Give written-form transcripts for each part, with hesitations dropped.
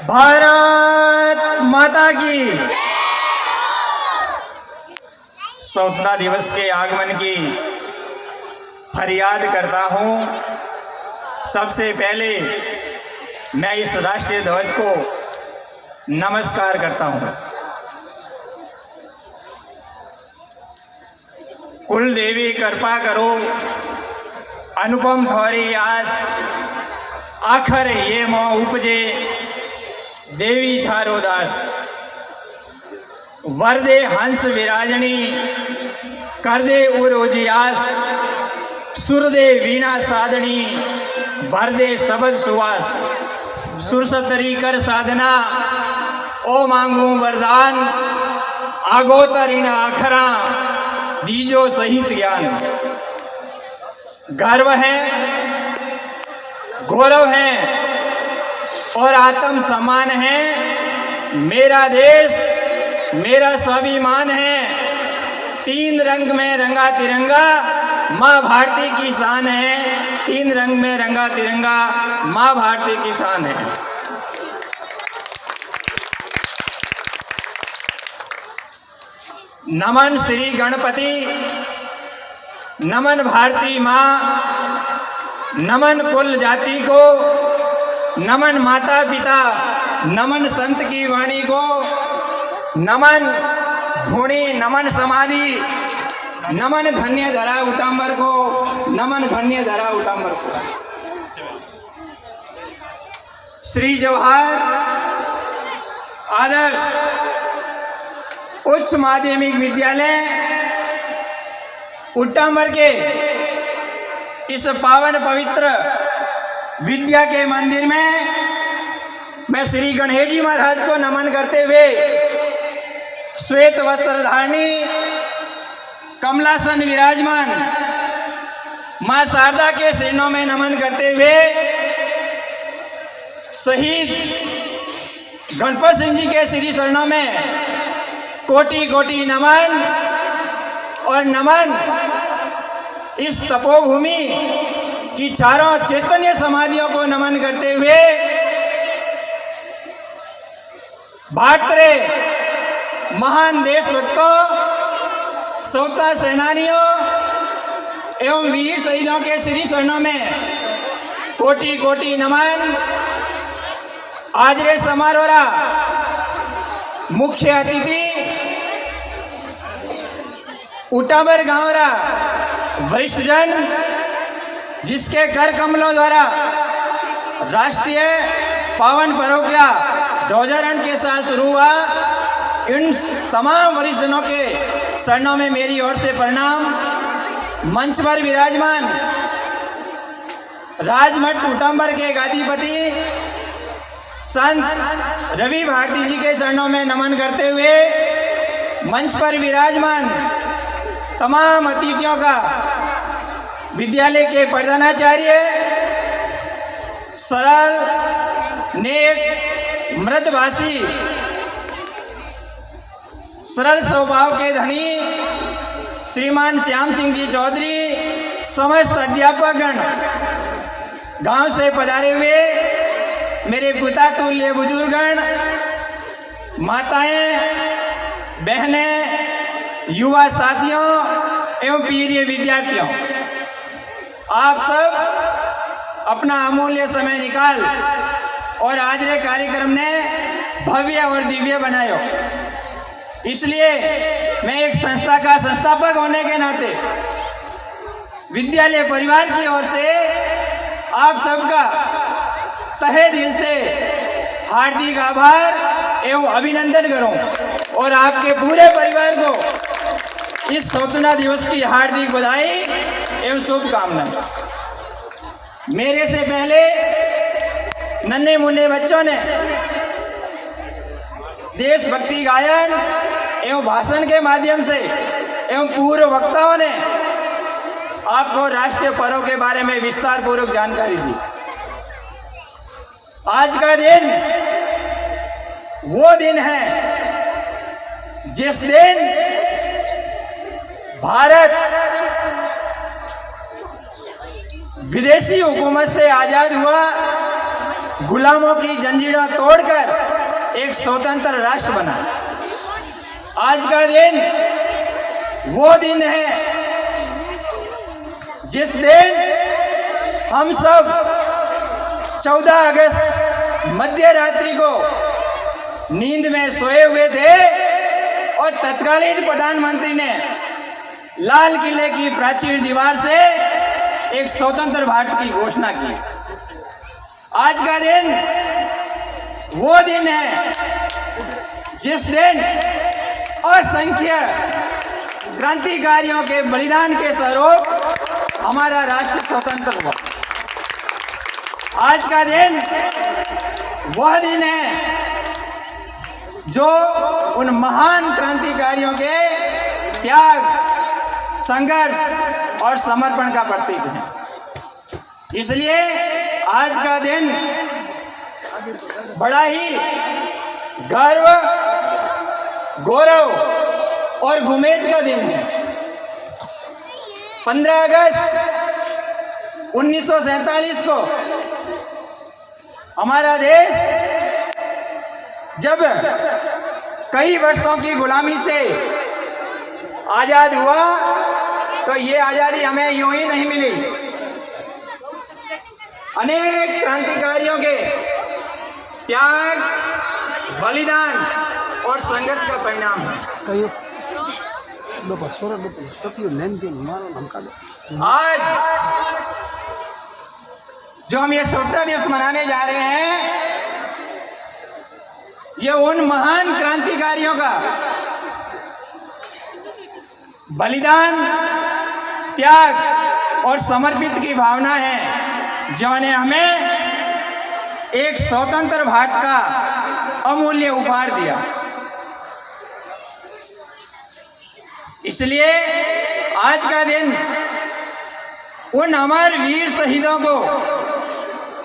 भारत माता की 14 दिवस के आगमन की फरियाद करता हूं। सबसे पहले मैं इस राष्ट्रीय ध्वज को नमस्कार करता हूं। कुल देवी कृपा करो, अनुपम थोरी आस आखर ये मोह उपजे, देवी थारो दास। वरदे हंस विराजनी, कर दे उर उजियास, सुरदे वीणा साधनी, भर दे सबद सुवास। सुरसतरी कर साधना, ओ मांगू वरदान, आगोतर इन आखरा, दीजो सहित ज्ञान। गर्व है, गौरव है और आत्म सम्मान है। मेरा देश मेरा स्वाभिमान है। 3 रंग में रंगा तिरंगा, माँ भारती की शान है। 3 रंग में रंगा तिरंगा, माँ भारती की शान है। नमन श्री गणपति, नमन भारती माँ, नमन कुल जाति को, नमन माता पिता, नमन संत की वाणी को, नमन धूणी, नमन समाधि, नमन धन्य धरा उटाम्बर को, नमन धन्य धरा उटाम्बर को। श्री जवाहर आदर्श उच्च माध्यमिक विद्यालय उटाम्बर के इस पावन पवित्र विद्या के मंदिर में मैं श्री गणेश जी महाराज को नमन करते हुए श्वेत वस्त्र धारणी, कमलासन विराजमान मां शारदा के चरणों में नमन करते हुए शहीद गणपत सिंह जी के श्री चरणों में कोटि कोटि नमन और नमन। इस तपोभूमि की चारों चैतन्य समाधियों को नमन करते हुए भारतीय महान देशभक्तों, स्वतंत्रता सेनानियों एवं वीर शहीदों के श्री चरणों में कोटि कोटि नमन। आज रे समारोह रा मुख्य अतिथि उटाम्बर गांव रा वरिष्ठ जन, जिसके कर कमलों द्वारा राष्ट्रीय पावन पर्व का ध्वजारोहण के साथ शुरू हुआ, इन तमाम वरिष्ठ जनों के चरणों में मेरी ओर से प्रणाम। मंच पर विराजमान राजमठ उटाम्बर के गादीपति संत रवि भारती जी के चरणों में नमन करते हुए मंच पर विराजमान तमाम अतिथियों का, विद्यालय के प्रधानाचार्य, सरल नेक मृदभाषी सरल स्वभाव के धनी श्रीमान श्याम सिंह जी चौधरी, समस्त अध्यापकगण, गांव से पधारे हुए मेरे पिता तुल्य बुजुर्गगण, माताएं, बहनें, युवा साथियों एवं प्रिय विद्यार्थियों, आप सब अपना अमूल्य समय निकाल और आज के कार्यक्रम ने भव्य और दिव्य बनायो। इसलिए मैं एक संस्था का संस्थापक होने के नाते विद्यालय परिवार की ओर से आप सबका तहे दिल से हार्दिक आभार एवं अभिनंदन करूं और आपके पूरे परिवार को इस स्वतंत्रता दिवस की हार्दिक बधाई एवं शुभकामनाएं। मेरे से पहले नन्हे मुन्ने बच्चों ने देशभक्ति गायन एवं भाषण के माध्यम से एवं पूर्व वक्ताओं ने आपको राष्ट्रीय पर्व के बारे में विस्तार पूर्वक जानकारी दी। आज का दिन वो दिन है जिस दिन भारत विदेशी हुकूमत से आजाद हुआ, गुलामों की जंजीरें तोड़कर एक स्वतंत्र राष्ट्र बना। आज का दिन वो दिन है जिस दिन हम सब 14 अगस्त मध्य रात्रि को नींद में सोए हुए थे और तत्कालीन प्रधानमंत्री ने लाल किले की प्राचीर दीवार से एक स्वतंत्र भारत की घोषणा की। आज का दिन वो दिन है जिस दिन असंख्य क्रांतिकारियों के बलिदान के स्वरूप हमारा राष्ट्र स्वतंत्र हुआ। आज का दिन वह दिन है जो उन महान क्रांतिकारियों के त्याग, संघर्ष और समर्पण का प्रतीक है। इसलिए आज का दिन बड़ा ही गर्व, गौरव और गुमेज का दिन है। 15 अगस्त 1947 को हमारा देश जब कई वर्षों की गुलामी से आजाद हुआ तो ये आजादी हमें यूं ही नहीं मिली। अनेक क्रांतिकारियों के त्याग, बलिदान और संघर्ष का परिणाम है। आज जो हम ये स्वतंत्रता दिवस मनाने जा रहे हैं, ये उन महान क्रांतिकारियों का बलिदान, त्याग और समर्पित की भावना है जिन्होंने हमें एक स्वतंत्र भारत का अमूल्य उपहार दिया। इसलिए आज का दिन उन अमर वीर शहीदों को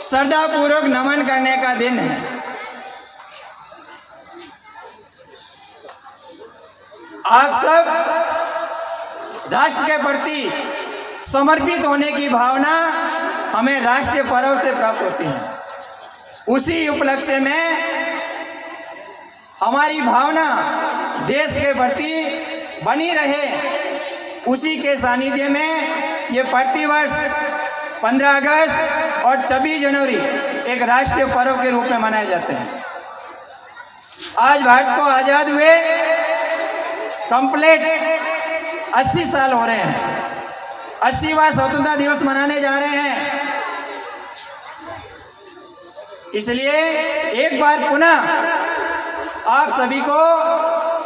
श्रद्धापूर्वक नमन करने का दिन है। आप सब राष्ट्र के प्रति समर्पित होने की भावना हमें राष्ट्रीय पर्व से प्राप्त होती है। उसी उपलक्ष्य में हमारी भावना देश के प्रति बनी रहे, उसी के सानिध्य में ये प्रतिवर्ष 15 अगस्त और 26 जनवरी एक राष्ट्रीय पर्व के रूप में मनाए जाते हैं। आज भारत को आज़ाद हुए कंप्लीट 80 साल हो रहे हैं। 80वां स्वतंत्रता दिवस मनाने जा रहे हैं। इसलिए एक बार पुनः आप सभी को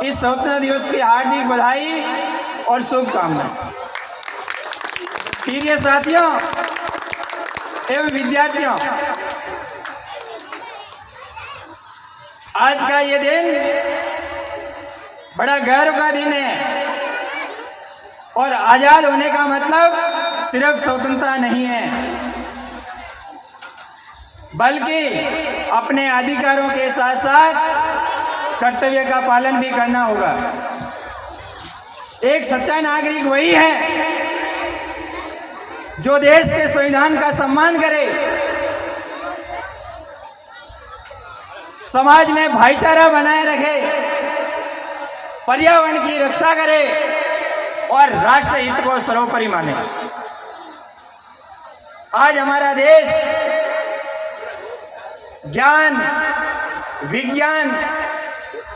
इस स्वतंत्रता दिवस की हार्दिक बधाई और शुभकामनाएं। प्रिय साथियों एवं विद्यार्थियों, आज का ये दिन बड़ा गर्व का दिन है और आजाद होने का मतलब सिर्फ स्वतंत्रता नहीं है, बल्कि अपने अधिकारों के साथ साथ कर्तव्य का पालन भी करना होगा। एक सच्चा नागरिक वही है जो देश के संविधान का सम्मान करे, समाज में भाईचारा बनाए रखे, पर्यावरण की रक्षा करे और राष्ट्र हित को सर्वोपरि माने। आज हमारा देश ज्ञान, विज्ञान,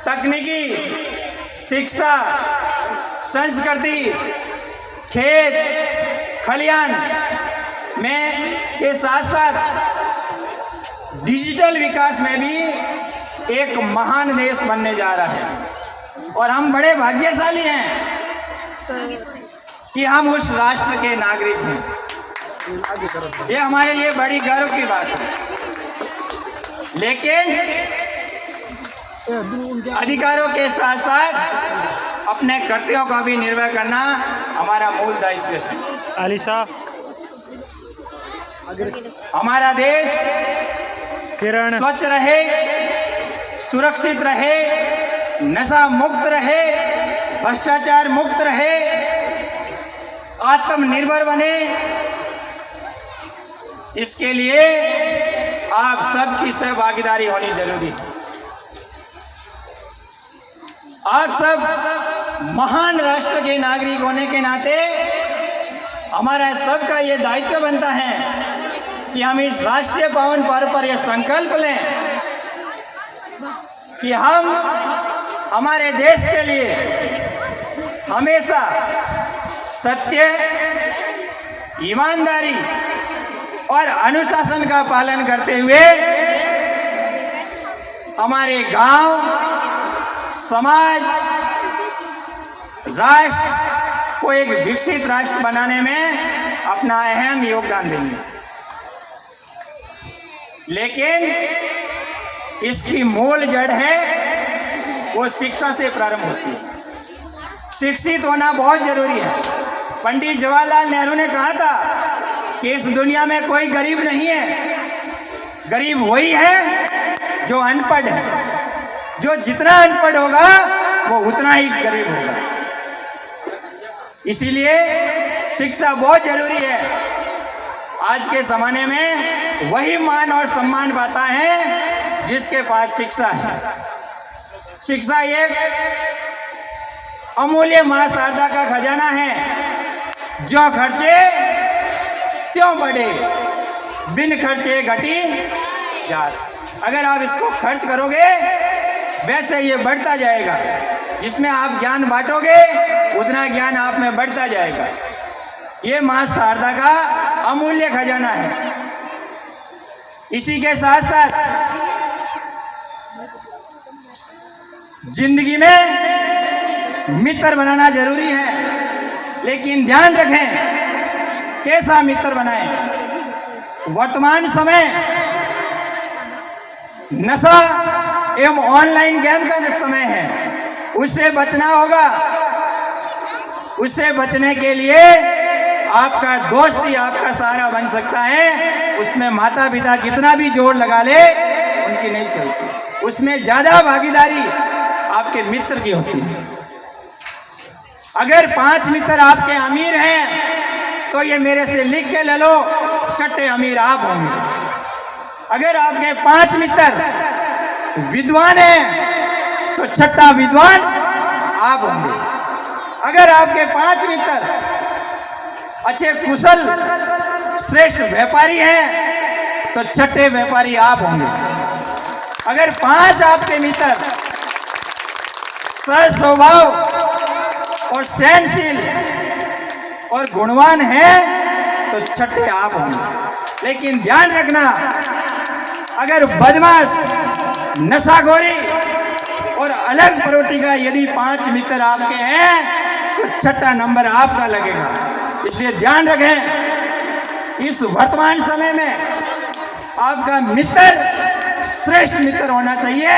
तकनीकी, शिक्षा, संस्कृति, खेत खलियान में के साथ साथ डिजिटल विकास में भी एक महान देश बनने जा रहा है और हम बड़े भाग्यशाली हैं कि हम उस राष्ट्र के नागरिक हैं। ये हमारे लिए बड़ी गर्व की बात है। लेकिन अधिकारों के साथ साथ अपने कर्तव्यों का भी निर्वहन करना हमारा मूल दायित्व है। आलिशा, हमारा देश किरण स्वच्छ रहे, सुरक्षित रहे, नशा मुक्त रहे, भ्रष्टाचार मुक्त रहे, आत्मनिर्भर बने, इसके लिए आप सबकी सहभागीदारी होनी जरूरी है। आप सब महान राष्ट्र के नागरिक होने के नाते हमारा सबका ये दायित्व बनता है कि हम इस राष्ट्रीय पावन पर्व पर यह संकल्प लें कि हम हमारे देश के लिए हमेशा सत्य, ईमानदारी और अनुशासन का पालन करते हुए हमारे गांव, समाज, राष्ट्र को एक विकसित राष्ट्र बनाने में अपना अहम योगदान देंगे। लेकिन इसकी मूल जड़ है वो शिक्षा से प्रारंभ होती है। शिक्षित होना बहुत जरूरी है। पंडित जवाहरलाल नेहरू ने कहा था कि इस दुनिया में कोई गरीब नहीं है, गरीब वही है जो अनपढ़ है। जो जितना अनपढ़ होगा वो उतना ही गरीब होगा। इसीलिए शिक्षा बहुत जरूरी है। आज के ज़माने में वही मान और सम्मान पाता है जिसके पास शिक्षा है। शिक्षा एक अमूल्य मां शारदा का खजाना है, जो खर्चे त्यों बढ़े, बिन खर्चे घटी जात। अगर आप इसको खर्च करोगे वैसे ये बढ़ता जाएगा। जिसमें आप ज्ञान बांटोगे उतना ज्ञान आप में बढ़ता जाएगा। ये मां शारदा का अमूल्य खजाना है। इसी के साथ साथ जिंदगी में मित्र बनाना जरूरी है, लेकिन ध्यान रखें कैसा मित्र बनाएं। वर्तमान समय नशा एवं ऑनलाइन गेम का समय है, उससे बचना होगा। उससे बचने के लिए आपका दोस्त ही आपका सहारा बन सकता है। उसमें माता पिता कितना भी जोर लगा ले उनकी नहीं चलती। उसमें ज्यादा भागीदारी आपके मित्र की होती है। अगर 5 मित्र आपके अमीर हैं तो ये मेरे से लिख के ले लो, छठे अमीर आप होंगे। अगर आपके 5 मित्र विद्वान हैं तो छठा विद्वान आप होंगे। अगर आपके 5 मित्र अच्छे कुशल श्रेष्ठ व्यापारी हैं तो छठे व्यापारी आप होंगे। अगर 5 आपके मित्र सरल स्वभाव और सहनशील और गुणवान हैं तो छठे आप होंगे। लेकिन ध्यान रखना, अगर बदमाश, नशाखोरी और अलग प्रवृत्ति का यदि 5 मित्र आपके हैं तो छठा नंबर आपका लगेगा। इसलिए ध्यान रखें, इस वर्तमान समय में आपका मित्र श्रेष्ठ मित्र होना चाहिए।